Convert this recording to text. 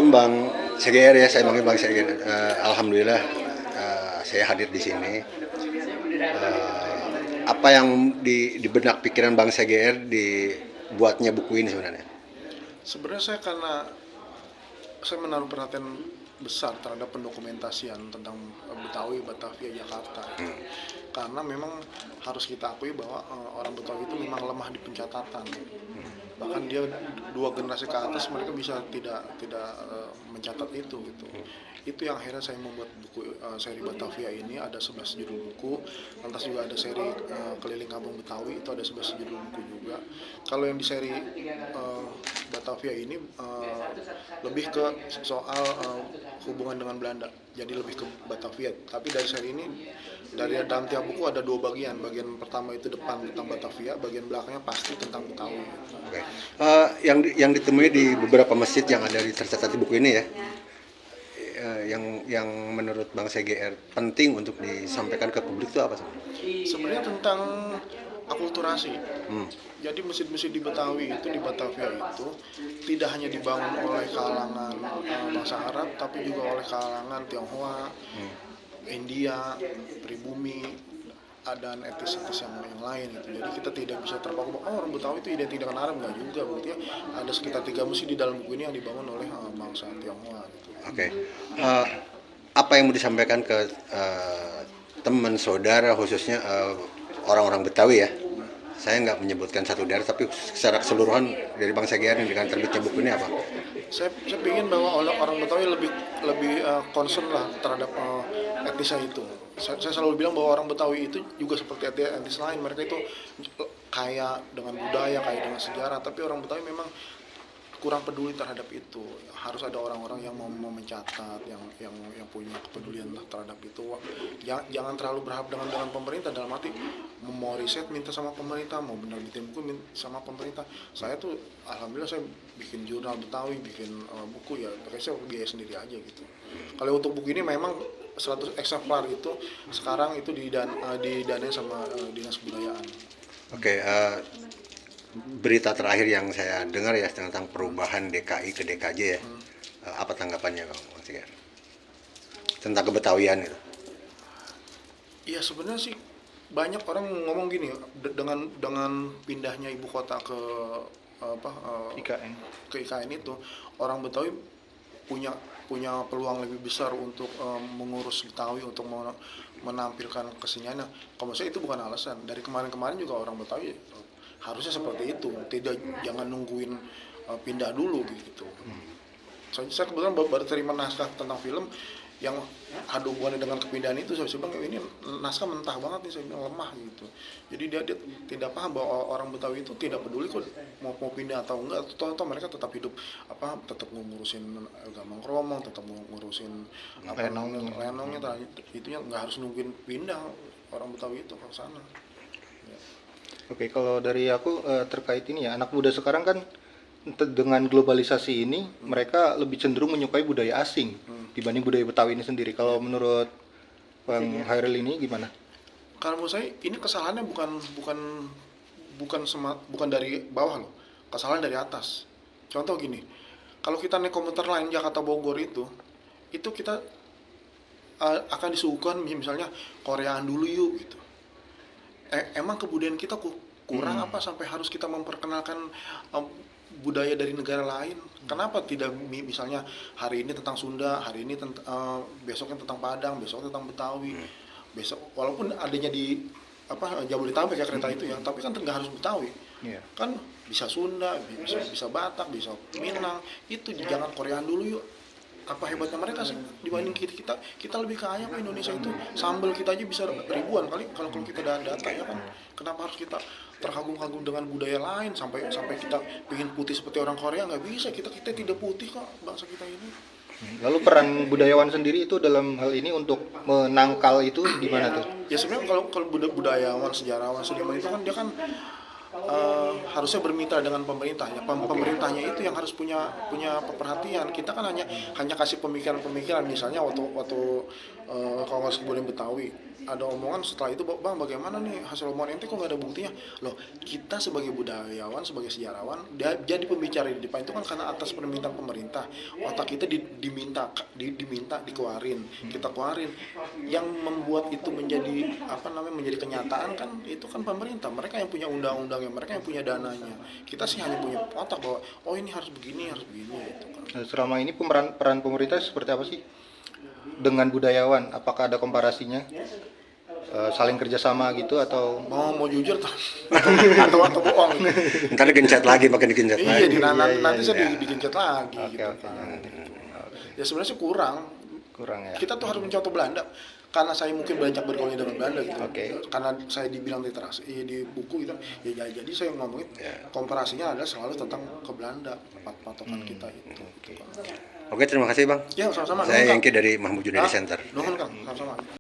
Assalamualaikum Bang CGR ya, saya panggil Bang CGR. Alhamdulillah saya hadir di sini. Apa yang di benak pikiran Bang CGR dibuatnya buku ini sebenarnya? Sebenarnya saya karena saya menaruh perhatian besar terhadap pendokumentasian tentang Betawi, Batavia, Jakarta. Karena memang harus kita akui bahwa orang Betawi itu memang lemah di pencatatan. Bahkan dia dua generasi ke atas mereka bisa tidak mencatat itu gitu. Itu yang akhirnya saya membuat buku seri Batavia ini ada 11 judul buku. Lantas juga ada seri Keliling Kampung Betawi, itu ada 11 judul buku juga. Kalau yang di seri Batavia ini lebih ke soal hubungan dengan Belanda, jadi lebih ke Batavia. Tapi dari seri ini, dari dalam tiap buku ada dua bagian. Bagian pertama itu depan tentang Batavia, bagian belakangnya pasti tentang Betawi. Oke. Yang ditemui di beberapa masjid yang ada di tercatat di buku ini ya, yang menurut Bang CGR penting untuk disampaikan ke publik itu apa sih? Sebenarnya tentang akulturasi. Jadi masjid-masjid di Betawi itu, di Batavia itu tidak hanya dibangun oleh kalangan bangsa Arab, tapi juga oleh kalangan Tionghoa, India, pribumi, dan etis-etis yang lain gitu. Jadi kita tidak bisa terpaku bahwa orang Betawi itu identik dengan Arab, nggak juga. Berarti ada sekitar 3 masjid di dalam buku ini yang dibangun oleh bangsa Tionghoa gitu. Oke. Apa yang mau disampaikan ke teman saudara khususnya orang-orang Betawi ya? Saya nggak menyebutkan satu daerah, tapi secara keseluruhan dari Bang CGR dengan terbitnya buku ini apa? Saya ingin bahwa orang Betawi lebih concern lah terhadap etnisnya itu. Saya selalu bilang bahwa orang Betawi itu juga seperti etnis lain. Mereka itu kaya dengan budaya, kaya dengan sejarah. Tapi orang Betawi memang kurang peduli terhadap itu. Harus ada orang-orang yang mau mencatat, yang punya kepedulian terhadap itu. Jangan terlalu berharap dengan pemerintah, dalam arti mau riset minta sama pemerintah, mau benar bikin buku sama pemerintah. Saya tuh alhamdulillah saya bikin jurnal Betawi, bikin buku ya, pakai saya biaya sendiri aja gitu. Kalau untuk buku ini memang 100 eksemplar itu sekarang itu didanain sama Dinas Kebudayaan. Oke, berita terakhir yang saya dengar ya tentang perubahan DKI ke DKJ ya. Apa tanggapannya Bang CGR? Tentang kebetawian itu. Iya sebenarnya sih banyak orang ngomong gini dengan pindahnya ibu kota ke IKN. ke IKN itu, orang Betawi punya peluang lebih besar untuk mengurus Betawi, untuk menampilkan keseniannya. Kalau saya itu bukan alasan. Dari kemarin juga orang Betawi harusnya seperti itu. Jangan nungguin pindah dulu gitu. Saya kebetulan baru terima naskah tentang film yang ada hubungannya dengan kepindahan itu. Saya bilang ini naskah mentah banget nih, saya bilang lemah gitu. Jadi dia tidak paham bahwa orang Betawi itu tidak peduli kok mau pindah atau enggak. Toh mereka tetap hidup tetap ngurusin gamang kromong, tetap ngurusin lenongnya, itunya nggak harus nungguin pindah orang Betawi itu ke sana. Ya. Oke, kalau dari aku terkait ini ya, anak muda sekarang kan dengan globalisasi ini mereka lebih cenderung menyukai budaya asing dibanding budaya Betawi ini sendiri. Kalau menurut Bang Hairil ini gimana? Kalau menurut saya ini kesalahannya bukan dari bawah loh, kesalahan dari atas. Contoh gini, kalau kita naik komuter lain Jakarta Bogor itu kita akan disuguhkan misalnya Koreaan dulu yuk gitu. Emang kebudayaan kita kurang apa sampai harus kita memperkenalkan budaya dari negara lain? Kenapa tidak misalnya hari ini tentang Sunda, hari ini besoknya tentang Padang, besok tentang Betawi, besok walaupun adanya di Jabodetabek ya kereta itu ya, tapi kan nggak harus Betawi. Iya. Kan bisa Sunda, bisa Batak, bisa Minang, itu jangan Koreaan dulu yuk. Apa hebatnya mereka sih dibanding kita lebih kaya kok. Indonesia itu sambal kita aja bisa ribuan kali kalau kita data ya kan. Kenapa harus kita terkagum-kagum dengan budaya lain sampai kita ingin putih seperti orang Korea? Nggak bisa, kita tidak putih kok bangsa kita ini. Lalu peran budayawan sendiri itu dalam hal ini untuk menangkal itu gimana tuh? Ya sebenarnya kalau budayawan, sejarawan, seniman itu kan dia kan harusnya bermitra dengan pemerintah ya. Pemerintahnya itu yang harus punya perhatian. Kita kan hanya kasih pemikiran misalnya waktu Kongres Kebun Betawi ada omongan, setelah itu bang bagaimana nih hasil omongan ente kok nggak ada buktinya. Loh, kita sebagai budayawan, sebagai sejarawan jadi pembicara di depan itu kan karena atas permintaan pemerintah. Otak kita diminta dikeluarin, kita keluarin. Yang membuat itu menjadi menjadi kenyataan kan itu kan pemerintah. Mereka yang punya undang-undangnya, mereka yang punya dananya. Kita sih hanya punya otak bahwa oh ini harus begini gitu kan. Selama ini peran pemerintah seperti apa sih dengan budayawan? Apakah ada komparasinya? Saling kerjasama gitu atau Mau jujur atau bohong. Ntar digencet lagi, makin digencet lagi. Nanti saya digencet lagi Oke, gitu oke. kan. Ya sebenarnya sih kurang. kurang ya? Kita tuh harus mencontoh Belanda. Karena saya mungkin banyak bergaul dengan Belanda gitu. Oke. Karena saya dibilang literasi di buku gitu. Ya jadi saya ngomongin komparasinya adalah selalu tentang ke Belanda, patokan kita itu gitu kan. Oke, terima kasih Bang. Ya, sama-sama. Saya Nuhun, Kang. Yengki dari Mahmud Junedi Ah, Center. Nuhun, Kang. Sama-sama.